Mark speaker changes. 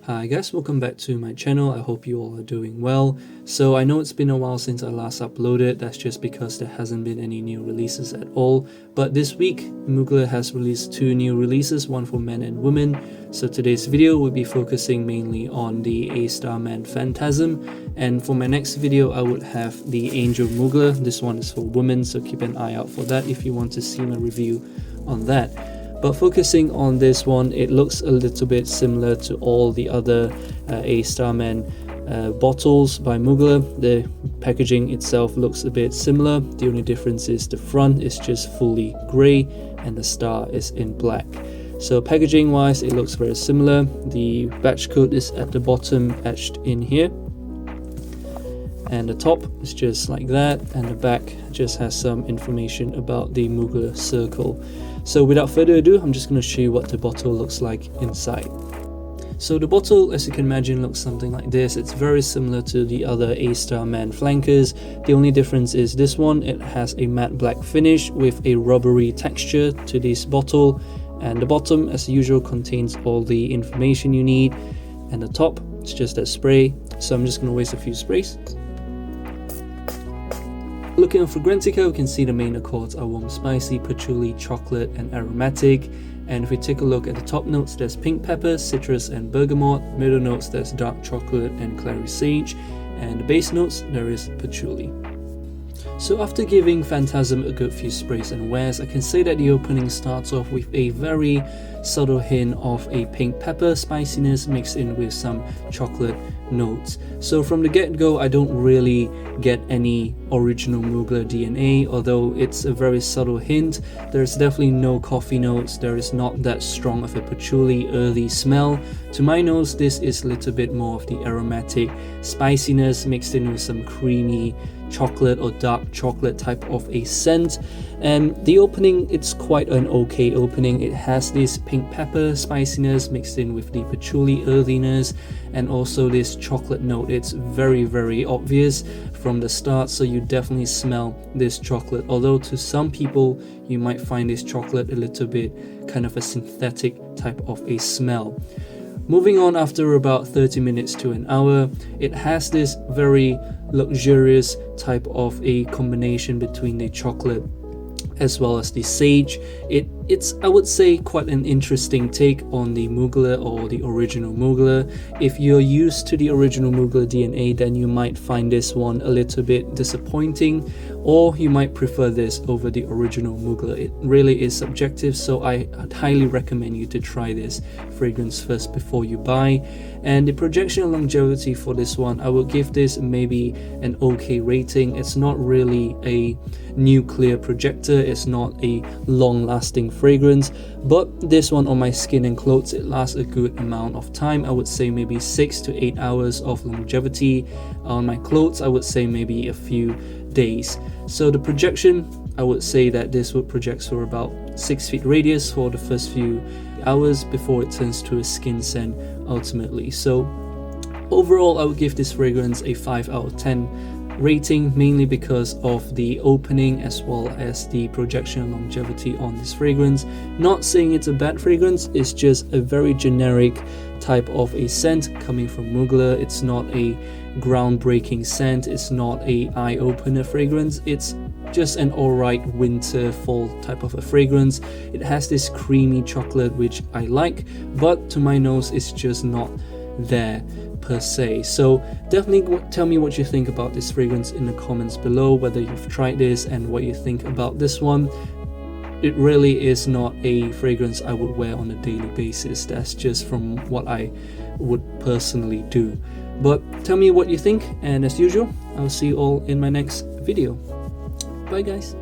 Speaker 1: Hi guys, welcome back to my channel. I hope you all are doing well. So I know it's been a while since I last uploaded. That's just because there hasn't been any new releases at all. But this week, Mugler has released 2 new releases, one for men and women. So today's video will be focusing mainly on the A-Star Men Fantasm. And for my next video, I would have the Angel Mugler. This one is for women, so keep an eye out for that if you want to see my review on that. But focusing on this one, it looks a little bit similar to all the other A-Star Men bottles by Mugler. The packaging itself looks a bit similar. The only difference is the front is just fully grey and the star is in black. So packaging wise, it looks very similar. The batch code is at the bottom etched in here. And the top is just like that, and the back just has some information about the Mugler circle. So without further ado, I'm just going to show you what the bottle looks like inside. So the bottle, as you can imagine, looks something like this. It's very similar to the other A-Star Man flankers. The only difference is this one, it has a matte black finish with a rubbery texture to this bottle. And the bottom, as usual, contains all the information you need. And the top, it's just that spray. So I'm just going to waste a few sprays. Looking at Fragrantica, we can see the main accords are warm, spicy, patchouli, chocolate, and aromatic. And if we take a look at the top notes, there's pink pepper, citrus, and bergamot. Middle notes, there's dark chocolate and clary sage. And the base notes, there is patchouli. So after giving Phantasm a good few sprays and wears, I can say that the opening starts off with a very subtle hint of a pink pepper spiciness mixed in with some chocolate notes. So from the get-go, I don't really get any original Mugler DNA, although it's a very subtle hint. There's definitely no coffee notes. There is not that strong of a patchouli early smell. To my nose, this is a little bit more of the aromatic spiciness mixed in with some creamy chocolate or dark chocolate type of a scent. And the opening, it's quite an okay opening. It has this pink pepper spiciness mixed in with the patchouli earthiness and also this chocolate note. It's very obvious from the start, so you definitely smell this chocolate, although to some people you might find this chocolate a little bit kind of a synthetic type of a smell. Moving on, after about 30 minutes to an hour, it has this very luxurious type of a combination between the chocolate as well as the sage. It's I would say quite an interesting take on the Mugler or the original Mugler. If you're used to the original Mugler DNA, then you might find this one a little bit disappointing, or you might prefer this over the original Mugler. It really is subjective, so I'd highly recommend you to try this fragrance first before you buy. And the projection and longevity for this one, I would give this maybe an okay rating. It's not really a nuclear projector, it's not a long-lasting fragrance, but this one on my skin and clothes, it lasts a good amount of time. I would say maybe 6 to 8 hours of longevity. On my clothes, I would say maybe a few days. So the projection, I would say that this would project for about 6 feet radius for the first few hours before it turns to a skin scent ultimately. So overall, I would give this fragrance a 5 out of 10 rating, mainly because of the opening as well as the projection and longevity on this fragrance. Not saying it's a bad fragrance, it's just a very generic type of a scent coming from Mugler. It's not a groundbreaking scent, it's not a eye-opener fragrance, it's just an alright winter fall type of a fragrance. It has this creamy chocolate which I like, but to my nose it's just not there per se. So definitely tell me what you think about this fragrance in the comments below, whether you've tried this and what you think about this one. It really is not a fragrance I would wear on a daily basis. That's just from what I would personally do. But tell me what you think, and as usual, I'll see you all in my next video. Bye guys.